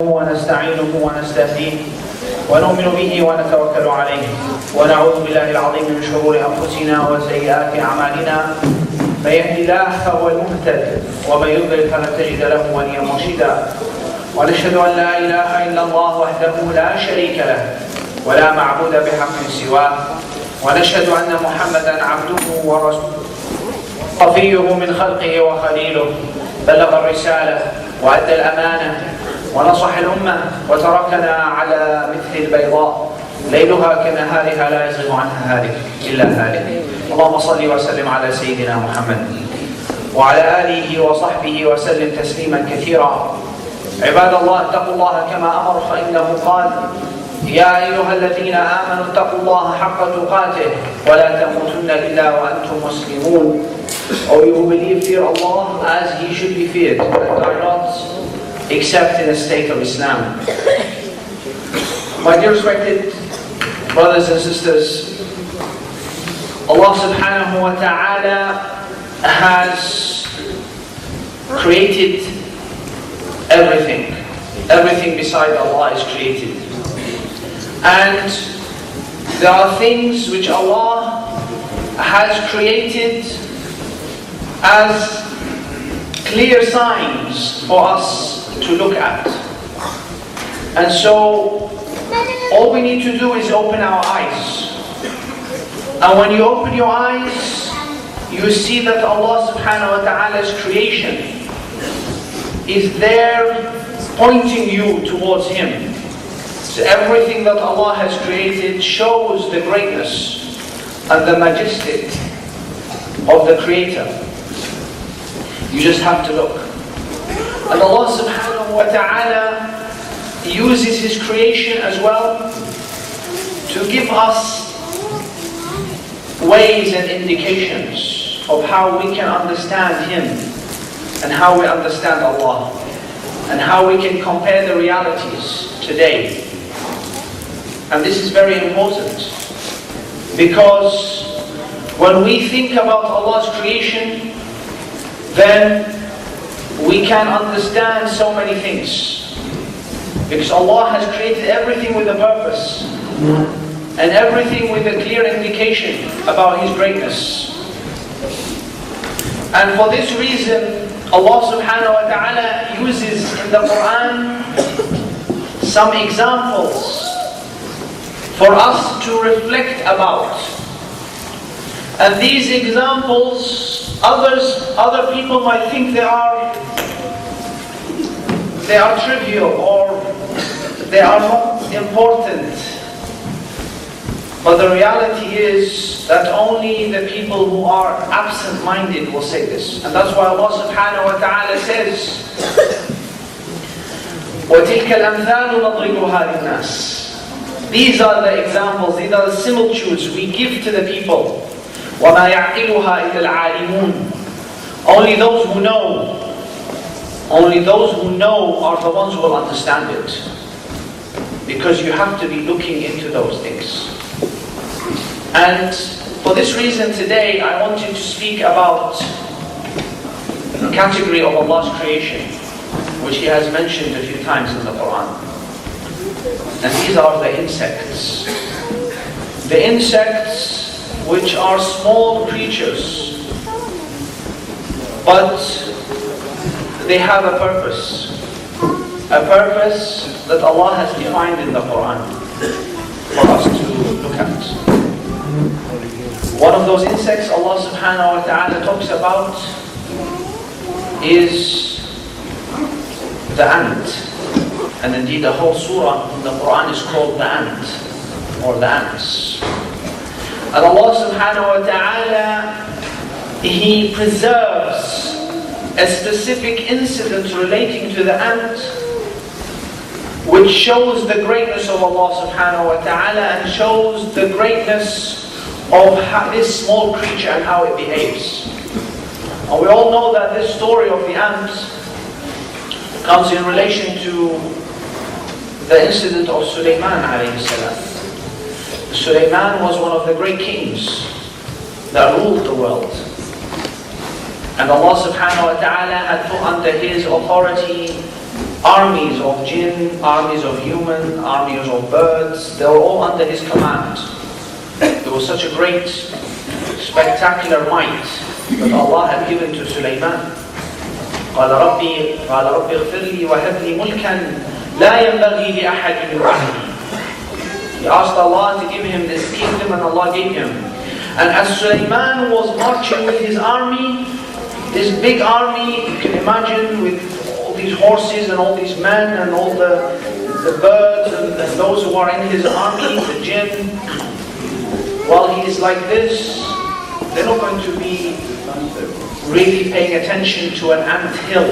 ونستعينه ونستهديه ونؤمن به ونتوكل عليه ونعوذ بالله العظيم من شرور أنفسنا وسيئات أعمالنا من يهد الله فهو المهتد ومن يضلل فلن تجد له وليا مرشدا ونشهد أن لا إله إلا الله وحده لا شريك له ولا معبود بحق سواه ونشهد أن محمدا عبده ورسوله صفيه من خلقه وخليله بلغ الرسالة وأدى الأمانة ونصح الأمة وتركنا على مثل البيضاء ليلها كنهارها لا يزيغ عنها هالك إلا هالك. اللهم صل وسلم على سيدنا محمد وعلى آله وصحبه وسلم تسليما كثيرا. عباد الله اتقوا الله كما أمر فإنه قال يا أيها الذين آمنوا اتقوا الله حق تقاته ولا تموتن إلا وأنتم مسلمون. O you who believe, fear Allah as He should be feared, and are not except in a state of Islam. My dear respected brothers and sisters, Allah subhanahu wa ta'ala has created everything. Everything beside Allah is created. And there are things which Allah has created as clear signs for us to look at. And so all we need to do is open our eyes. And when you open your eyes, you see that Allah subhanahu wa ta'ala's creation is there pointing you towards Him. So everything that Allah has created shows the greatness and the majesty of the Creator. You just have to look. And Allah subhanahu wa ta'ala uses His creation as well to give us ways and indications of how we can understand Him and how we understand Allah and how we can compare the realities today. And this is very important because when we think about Allah's creation, then we can understand so many things. Because Allah has created everything with a purpose and everything with a clear indication about His greatness. And for this reason, Allah subhanahu wa ta'ala uses in the Quran some examples for us to reflect about. And these examples, other people might think they are trivial or they are not important. But the reality is that only the people who are absent-minded will say this. And that's why Allah subhanahu wa ta'ala says, وَتِلْكَ الْأَمْثَالُ نَضْرِبُهَا لِلنَّاسِ. These are the examples, these are the similitudes we give to the people. وَمَا يَعْقِلُهَا إِلَّا الْعَالِمُونَ. Only those who know are the ones who will understand it. Because you have to be looking into those things. And for this reason today I wanted to speak about a category of Allah's creation which He has mentioned a few times in the Quran. And these are the insects. The insects which are small creatures, but they have a purpose that Allah has defined in the Quran for us to look at. One of those insects Allah subhanahu wa ta'ala talks about is the ant. And indeed the whole surah in the Quran is called the ant, or the ants. And Allah subhanahu wa ta'ala, He preserves a specific incident relating to the ant which shows the greatness of Allah subhanahu wa ta'ala and shows the greatness of this small creature and how it behaves. And we all know that this story of the ant comes in relation to the incident of Sulaiman alayhi salam. Sulaiman was one of the great kings that ruled the world. And Allah subhanahu wa ta'ala had put under his authority armies of jinn, armies of human, armies of birds, they were all under his command. There was such a great, spectacular might that Allah had given to Sulaiman. قال ربي اغفر لي وهب لي ملكا لا ينبغي لأحد من بعدي. He asked Allah to give him this kingdom, and Allah gave him. And as Sulaiman was marching with his army, this big army, you can imagine, with all these horses and all these men and all the birds and those who are in his army, the jinn, while he is like this, they're not going to be really paying attention to an ant hill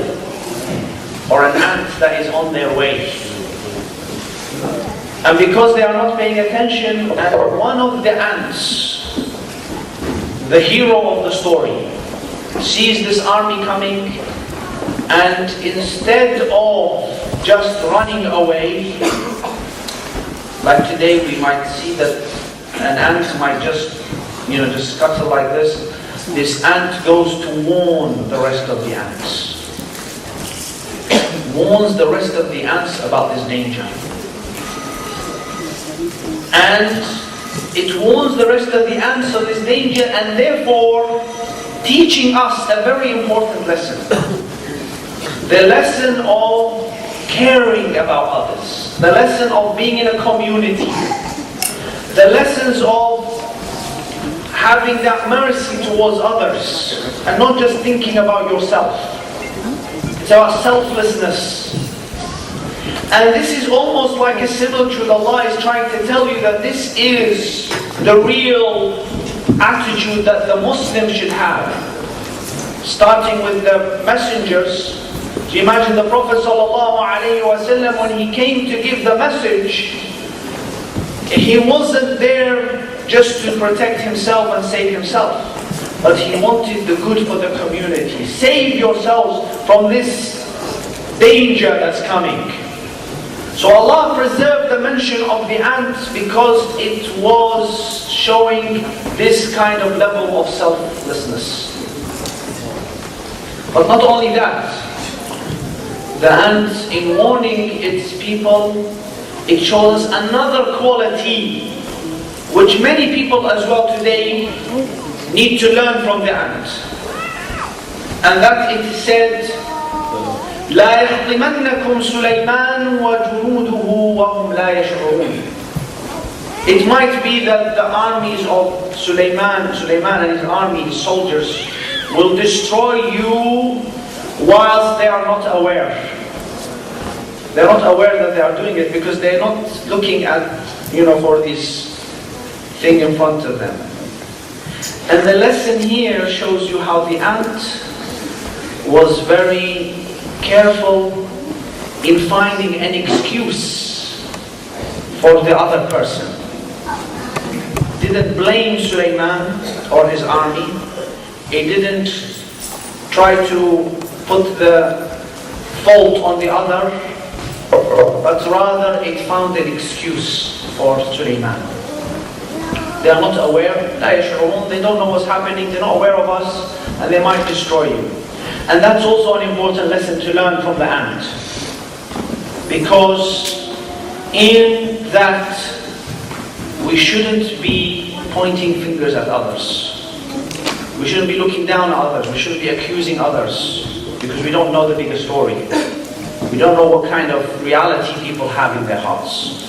or an ant that is on their way. And because they are not paying attention, and one of the ants, the hero of the story, sees this army coming, and instead of just running away, like today we might see that an ant might just scuttle like this, this ant goes to warn the rest of the ants. Warns the rest of the ants about this danger. And it warns the rest of the ants of this danger, and therefore teaching us a very important lesson. The lesson of caring about others. The lesson of being in a community. The lessons of having that mercy towards others and not just thinking about yourself. It's about selflessness. And this is almost like a similitude. Allah is trying to tell you that this is the real attitude that the Muslim should have. Starting with the messengers. So you imagine the Prophet ﷺ, when he came to give the message, he wasn't there just to protect himself and save himself, but he wanted the good for the community. Save yourselves from this danger that's coming. So Allah preserved the mention of the ants because it was showing this kind of level of selflessness. But not only that, the ant, in warning its people, it shows another quality which many people as well today need to learn from the ant. And that it said, لا يحطمنكم سليمان وجنوده وهم لا يشعرون. It might be that the armies of Sulaiman and his army, his soldiers, will destroy you whilst they are not aware. They're not aware that they are doing it because they're not looking at, for this thing in front of them. And the lesson here shows you how the ant was very careful in finding an excuse for the other person. Didn't blame Sulaiman or his army. He didn't try to put the fault on the other, but rather it found an excuse for Sulaiman. They are not aware, they don't know what's happening, they're not aware of us, and they might destroy you. And that's also an important lesson to learn from the ant. Because in that, we shouldn't be pointing fingers at others. We shouldn't be looking down at others. We shouldn't be accusing others. Because we don't know the bigger story. We don't know what kind of reality people have in their hearts.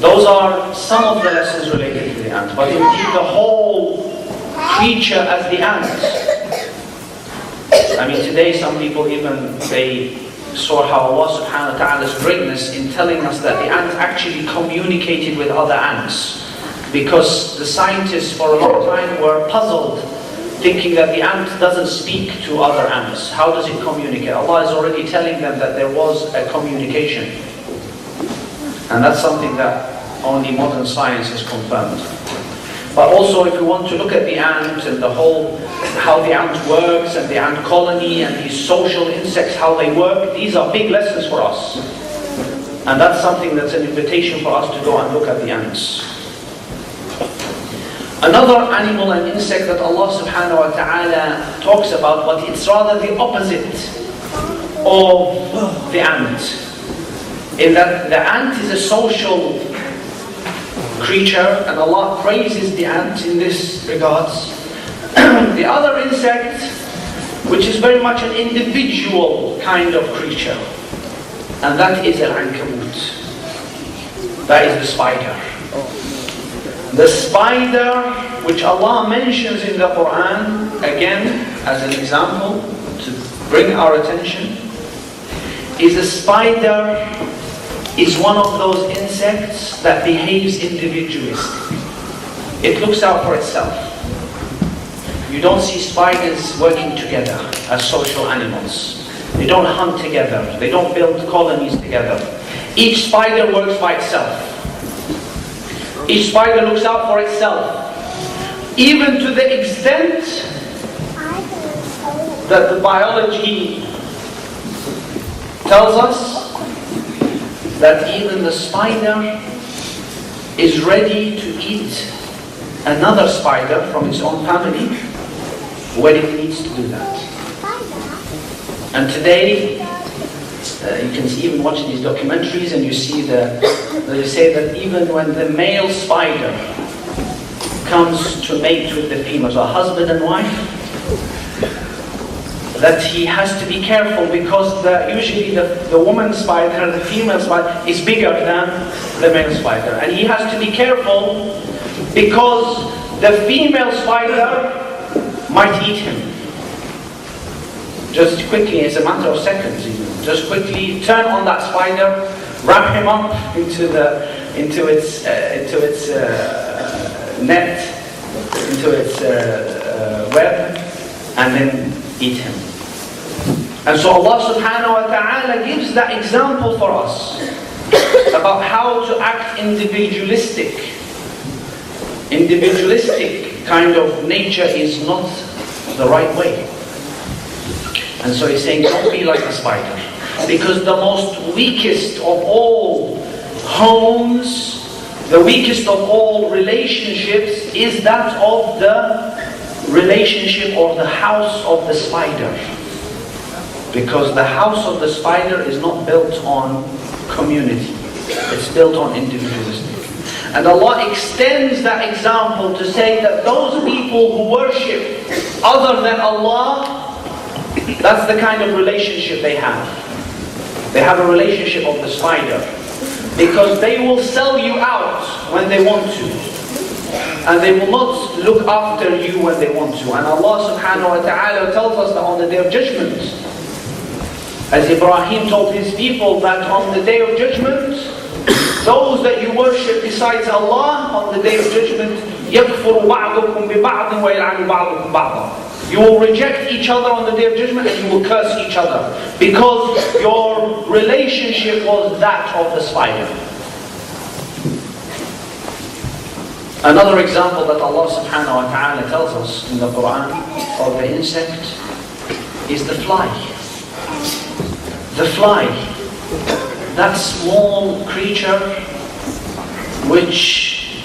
Those are some of the lessons related to the ant. But indeed the whole creature as the ant. Today some people even, they saw how Allah subhanahu wa ta'ala's greatness in telling us that the ant actually communicated with other ants. Because the scientists for a long time were puzzled, thinking that the ant doesn't speak to other ants. How does it communicate? Allah is already telling them that there was a communication. And that's something that only modern science has confirmed. But also if you want to look at the ant and the whole, how the ant works and the ant colony and these social insects, how they work, these are big lessons for us. And that's something that's an invitation for us to go and look at the ants. Another animal and insect that Allah subhanahu wa ta'ala talks about, but it's rather the opposite of the ant, in that the ant is a social creature, and Allah praises the ant in this regards. The other insect, which is very much an individual kind of creature, and that is Al-Ankabut. That is the spider. The spider, which Allah mentions in the Quran, again, as an example, to bring our attention, is the spider is one of those insects that behaves individualistically. It looks out for itself. You don't see spiders working together as social animals. They don't hunt together. They don't build colonies together. Each spider works by itself. Each spider looks out for itself. Even to the extent that the biology tells us that even the spider is ready to eat another spider from its own family when it needs to do that. And today, you can even watch these documentaries and you see they say that even when the male spider comes to mate with the female, so husband and wife, that he has to be careful because usually the woman spider, the female spider, is bigger than the male spider. And he has to be careful because the female spider might eat him. Just quickly, it's a matter of seconds even. Just quickly turn on that spider, wrap him up into its net, into its web, and then eat him. And so Allah subhanahu wa ta'ala gives that example for us about how to act individualistic. Individualistic kind of nature is not the right way. And so he's saying, don't be like a spider. Because the most weakest of all homes, the weakest of all relationships is that of the relationship or the house of the spider. Because the house of the spider is not built on community. It's built on individualistic. And Allah extends that example to say that those people who worship other than Allah, that's the kind of relationship they have. They have a relationship of the spider. Because they will sell you out when they want to. And they will not look after you when they want to. And Allah subhanahu wa ta'ala tells us that on the Day of Judgment, as Ibrahim told his people that on the Day of Judgment, those that you worship besides Allah, on the Day of Judgment, يَكْفُرُ بَعْضُكُمْ بِبَعْضٍ وَيَلْعَنُ بَعْضُكُمْ بَعْضًا. You will reject each other on the Day of Judgment and you will curse each other. Because your relationship was that of the spider. Another example that Allah subhanahu wa ta'ala tells us in the Quran of the insect is the fly. The fly, that small creature which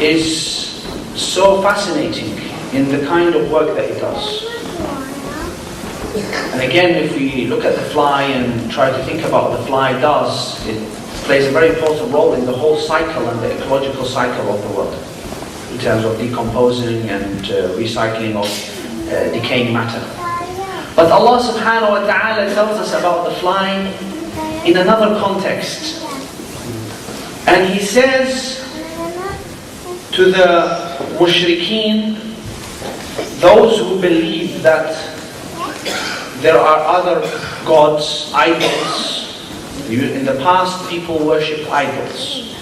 is so fascinating in the kind of work that it does. And again, if we look at the fly and try to think about what the fly does, it plays a very important role in the whole cycle and the ecological cycle of the world, in terms of decomposing and recycling of decaying matter. But Allah subhanahu wa ta'ala tells us about the fly in another context. And He says to the mushrikeen, those who believe that there are other gods, idols. In the past, people worshipped idols.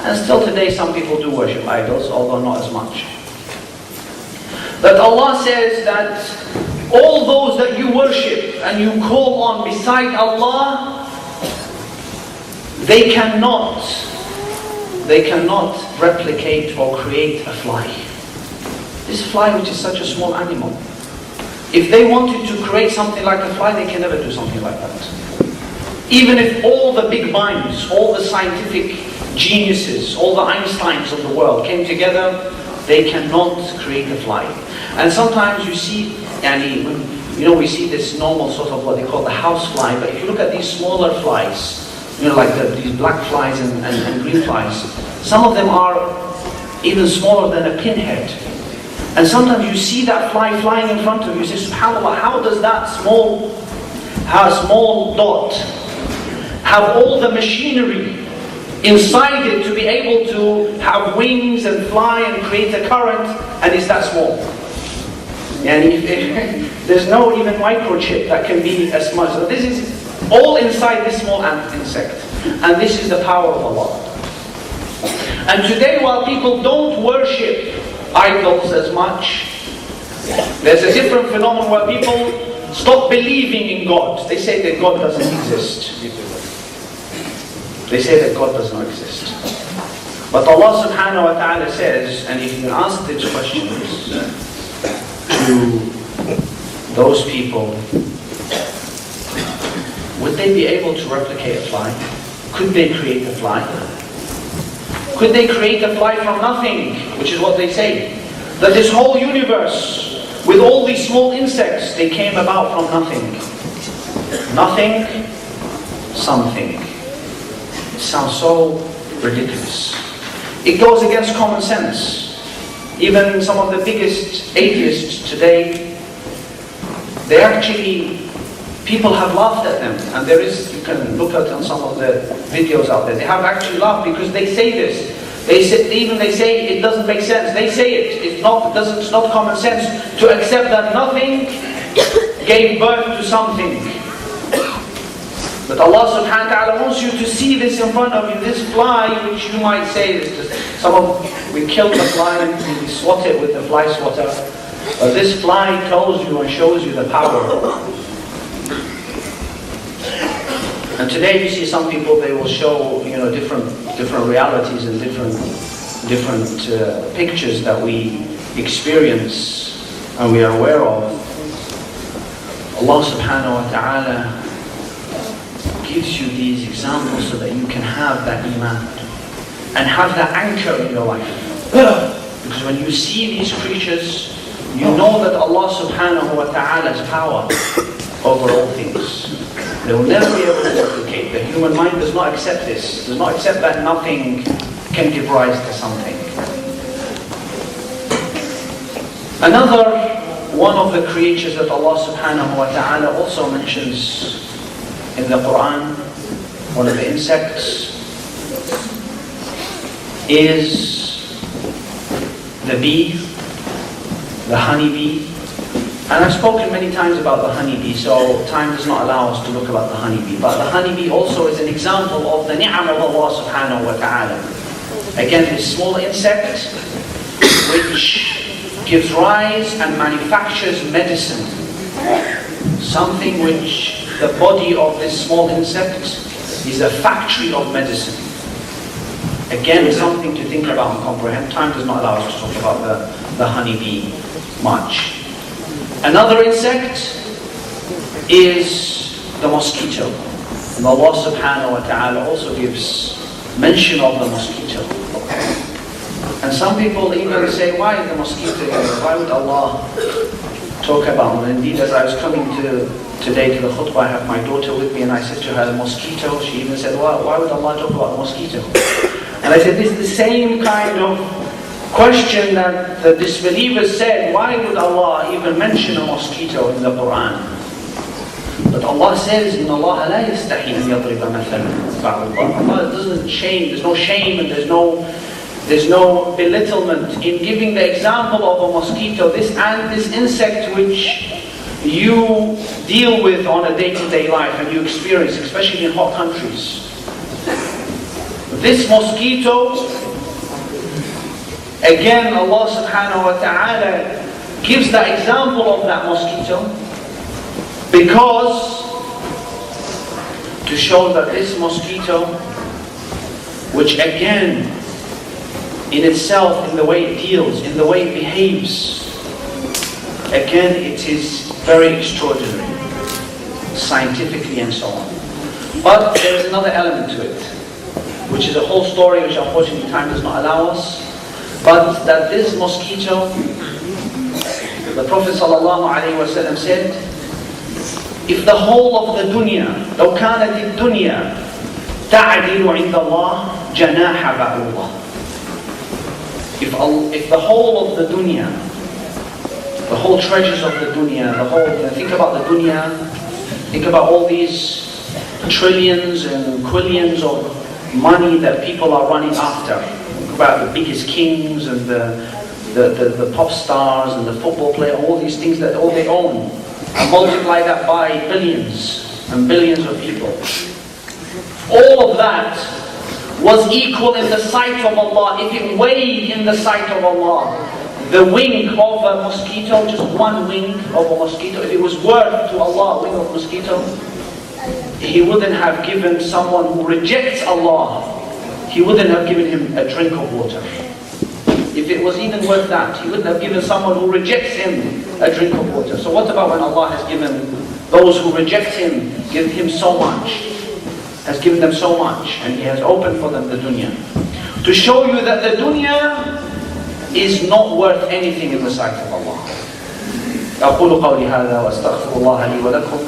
And still today, some people do worship idols, although not as much. But Allah says that all those that you worship and you call on beside Allah, they cannot replicate or create a fly. This fly, which is such a small animal, if they wanted to create something like a fly, they can never do something like that. Even if all the big minds, all the scientific geniuses, all the Einsteins of the world came together, they cannot create a fly. And sometimes you see, You know, we see this normal sort of what they call the house fly, but if you look at these smaller flies, you know, like these black flies and green flies, some of them are even smaller than a pinhead. And sometimes you see that fly flying in front of you, you say, subhanAllah, how does that small dot have all the machinery inside it to be able to have wings and fly and create a current, and it's that small? And there's no even microchip that can be as much. So this is all inside this small insect. And this is the power of Allah. And today, while people don't worship idols as much, there's a different phenomenon where people stop believing in God. They say that God doesn't exist. They say that God does not exist. But Allah subhanahu wa ta'ala says, and if you ask these questions to those people, would they be able to replicate a fly? Could they create a fly? Could they create a fly from nothing? Which is what they say. That this whole universe, with all these small insects, they came about from nothing. Nothing, something. It sounds so ridiculous. It goes against common sense. Even some of the biggest atheists today, they actually, people have laughed at them. And there is, you can look at on some of the videos out there, they have actually laughed because they say this. They say it doesn't make sense. They say it's not common sense to accept that nothing gave birth to something. But Allah subhanahu wa ta'ala wants you to see this in front of you, this fly, which you might say, we killed the fly and we swat it with the fly swatter. But this fly tells you and shows you the power. And today you see some people, they will show, you know, different realities and different pictures that we experience and we are aware of. Allah subhanahu wa ta'ala gives you these examples so that you can have that iman and have that anchor in your life. Because when you see these creatures, you know that Allah subhanahu wa ta'ala's power over all things. They will never be able to replicate. The human mind does not accept this, does not accept that nothing can give rise to something. Another one of the creatures that Allah subhanahu wa ta'ala also mentions in the Quran, one of the insects, is the bee, the honeybee. And I've spoken many times about the honeybee, so time does not allow us to look about the honeybee. But the honeybee also is an example of the ni'am of Allah subhanahu wa ta'ala. Again, this small insect which gives rise and manufactures medicine. Something which the body of this small insect is a factory of medicine. Again, something to think about and comprehend. Time does not allow us to talk about the honeybee much. Another insect is the mosquito. And Allah subhanahu wa ta'ala also gives mention of the mosquito. And some people even say, why is the mosquito here? Why would Allah talk about it? And indeed, as I was coming today to the khutbah, I have my daughter with me and I said to her, the mosquito. She even said, why would Allah talk about the mosquito? And I said, this is the same kind of question that the disbelievers said, why would Allah even mention a mosquito in the Quran? But Allah says, إِنَّ اللَّهَ لَا يَسْتَحِي أَنْ يَضْرِبَ مَثَلًا بَعْضَ اللَّهِ. Allah doesn't shame, there's no shame and there's no belittlement in giving the example of a mosquito, this insect which you deal with on a day-to-day life and you experience, especially in hot countries. This mosquito, again, Allah subhanahu wa ta'ala gives the example of that mosquito because to show that this mosquito, which again, in itself, in the way it deals, in the way it behaves, again, it is very extraordinary, scientifically and so on. But there is another element to it, which is a whole story which unfortunately time does not allow us. But that this mosquito, the Prophet ﷺ said, if the whole of the dunya, لو كانت الدنيا تعدل عند الله جناح بعوضة. If the whole of the dunya, the whole treasures of the dunya, think about the dunya, think about all these trillions and quillions of money that people are running after. Think about the biggest kings and the pop stars and the football players, all these things that all they own. And multiply that by billions and billions of people. All of that was equal in the sight of Allah. If it weighed in the sight of Allah, the wing of a mosquito, just one wing of a mosquito, if it was worth to Allah, a wing of a mosquito, He wouldn't have given someone who rejects Allah, He wouldn't have given him a drink of water. If it was even worth that, He wouldn't have given someone who rejects Him a drink of water. So what about when Allah has given those who reject Him, give Him so much, has given them so much, and He has opened for them the dunya. To show you that the dunya is not worth anything in the sight of Allah. أقول قولي هذا وأستغفر الله لي ولكم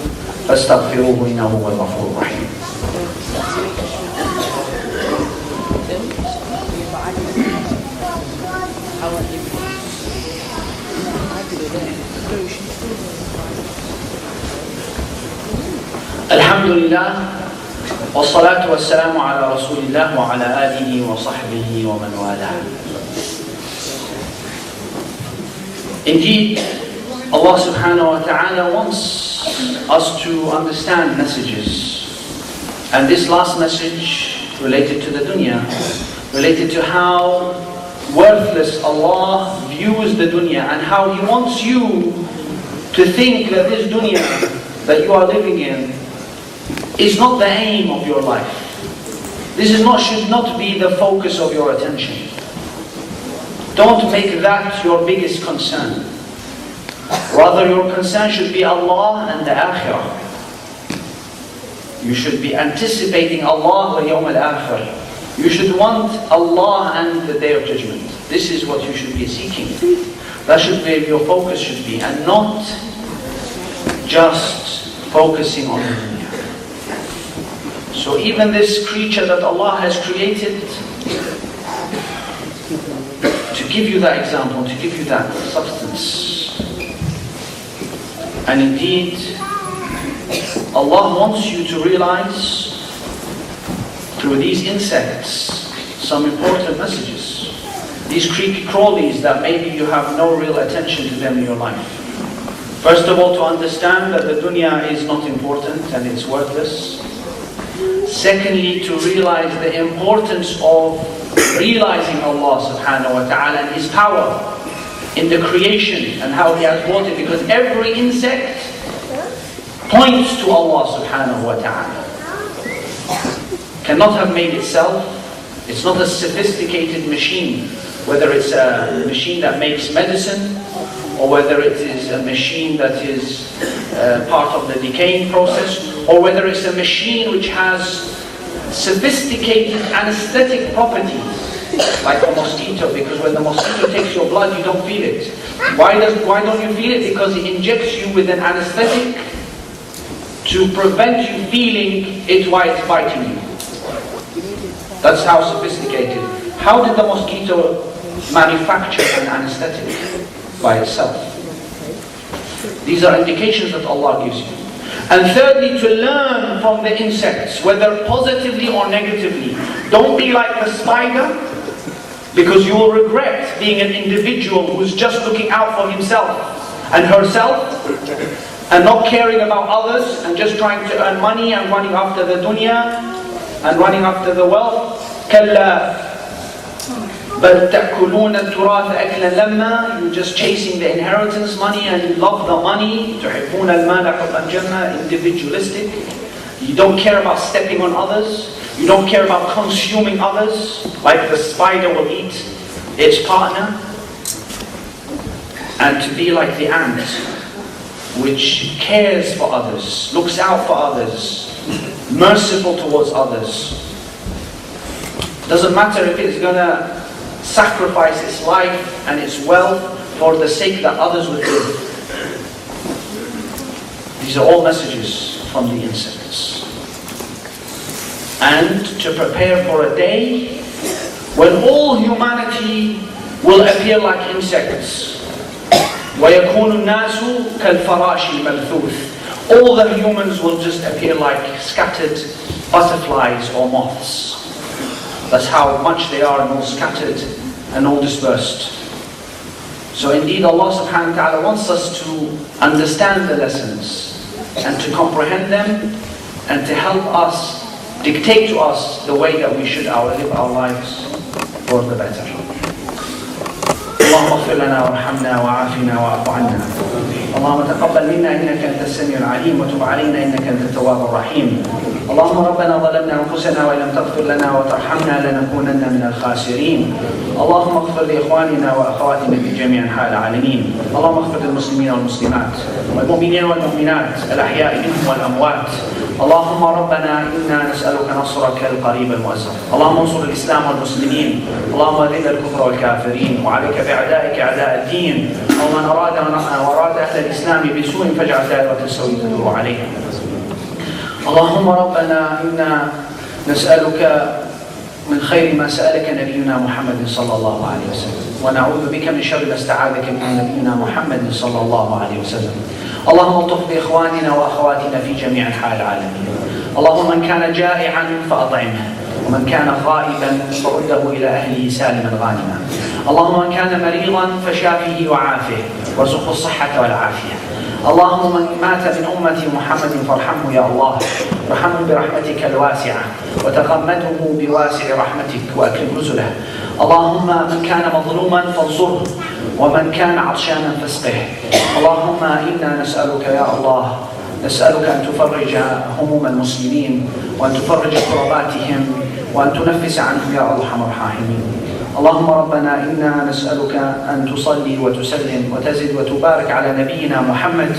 فاستغفروه إنه هو الغفور الرحيم. الحمد لله والصلاة والسلام على رسول الله وعلى آله وصحبه ومن والاه. Indeed, Allah subhanahu wa ta'ala wants us to understand messages. And this last message related to the dunya, related to how worthless Allah views the dunya and how He wants you to think that this dunya that you are living in is not the aim of your life. This should not be the focus of your attention. Don't make that your biggest concern. Rather, your concern should be Allah and the Akhirah. You should be anticipating Allah wa Yawm al-Akhir. You should want Allah and the Day of Judgment. This is what you should be seeking. That should be your focus should be, and not just focusing on the dunya. So even this creature that Allah has created, to give you that example, to give you that substance. And indeed, Allah wants you to realize through these insects some important messages. These creepy crawlies that maybe you have no real attention to them in your life. First of all, to understand that the dunya is not important and it's worthless. Secondly, to realize the importance of realizing Allah subhanahu wa ta'ala and His power in the creation and how He has brought it, because every insect points to Allah subhanahu wa ta'ala. Cannot have made itself. It's not a sophisticated machine, whether it's a machine that makes medicine or whether it is a machine that is part of the decaying process, or whether it's a machine which has sophisticated anesthetic properties, like a mosquito, because when the mosquito takes your blood, you don't feel it. Why don't you feel it? Because it injects you with an anesthetic to prevent you feeling it while it's biting you. That's how sophisticated. How did the mosquito manufacture an anesthetic by itself? These are indications that Allah gives you. And thirdly, to learn from the insects, whether positively or negatively. Don't be like the spider, because you will regret being an individual who's just looking out for himself and herself and not caring about others and just trying to earn money and running after the dunya and running after the wealth. كَلَّا بَلْ تَأْكُلُونَ التُّرَاثَ أَكْلًا لَمًّا. You're just chasing the inheritance money and you love the money. تُحِبُّونَ الْمَالَ حُبًّا جَمًّا. Individualistic. You don't care about stepping on others. You don't care about consuming others, like the spider will eat its partner. And to be like the ant, which cares for others, looks out for others, merciful towards others. Doesn't matter if it's going to sacrifice its life and its wealth for the sake that others would live. These are all messages from the insects. And to prepare for a day when all humanity will appear like insects. وَيَكُونُ النَّاسُ كَالْفَرَاشِ الْمَبْثُوثِ. All the humans will just appear like scattered butterflies or moths. That's how much they are, and all scattered and all dispersed. So indeed Allah subhanahu wa ta'ala wants us to understand the lessons and to comprehend them and to help us, dictate to us the way that we should live our lives for the better. اللهم اغفر لنا وارحمنا وعافنا واعف عنا. اللهم تقبل منا انك انت السميع العليم وتب علينا انك انت التواب الرحيم. اللهم ربنا ظلمنا انفسنا وان لم تغفر لنا وترحمنا لنكونن من الخاسرين. اللهم اغفر لاخواننا واخواتنا في جميع انحاء العالمين. اللهم اغفر للمسلمين والمسلمات والمؤمنين والمؤمنات الاحياء منهم والاموات. اللهم ربنا انا نسالك نصرك القريب المؤزر. اللهم انصر الاسلام والمسلمين. اللهم اذل الكفر والكافرين وعليك باعدائك اعداء الدين. ومن اراد اهل الاسلام بسوء فاجعل دائره السوء تدور عليهم. اللهم ربنا إنا نسألك من خير ما سألك نبينا محمد صلى الله عليه وسلم ونعوذ بك من شر ما استعاذك من نبينا محمد صلى الله عليه وسلم. اللهم الطف بإخواننا وأخواتنا في جميع أنحاء العالمين. اللهم من كان جائعا فأطعمه ومن كان غائبا فرده إلى أهله سالما غانما. اللهم من كان مريضا فشافه وعافه وارزقه الصحة والعافية. اللهم من مات من أمة محمد فارحمه يا الله، ارحمه برحمتك الواسعة وتغمده بواسع رحمتك وأكرم نزله. اللهم من كان مظلوما فانصره ومن كان عطشانا فاسقه. اللهم إنا نسألك يا الله، نسألك أن تفرج هموم المسلمين وأن تفرج كرباتهم وأن تنفس عنهم يا أرحم الراحمين. اللهم ربنا إنا نسألك أن تصلي وتسلم وتزد وتبارك على نبينا محمد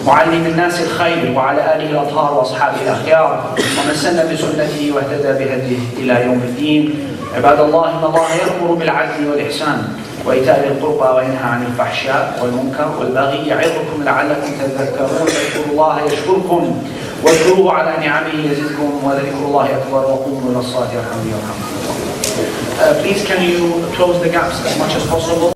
معلم الناس الخير وعلى آله الأطهار وأصحابه الأخيار ومن سن بسنته واهتدى بهديه إلى يوم الدين. عباد الله، إن الله يأمر بالعدل والإحسان وإيتاء ذي القربى وينهى عن الفحشاء والمنكر والبغي يعظكم لعلكم تذكرون. اذكروا الله يشكركم واذكروه على نعمه يزدكم ولذكر الله أكبر وقوموا إلى الصلاة يرحمني ويرحمكم. Please can you close the gaps as much as possible?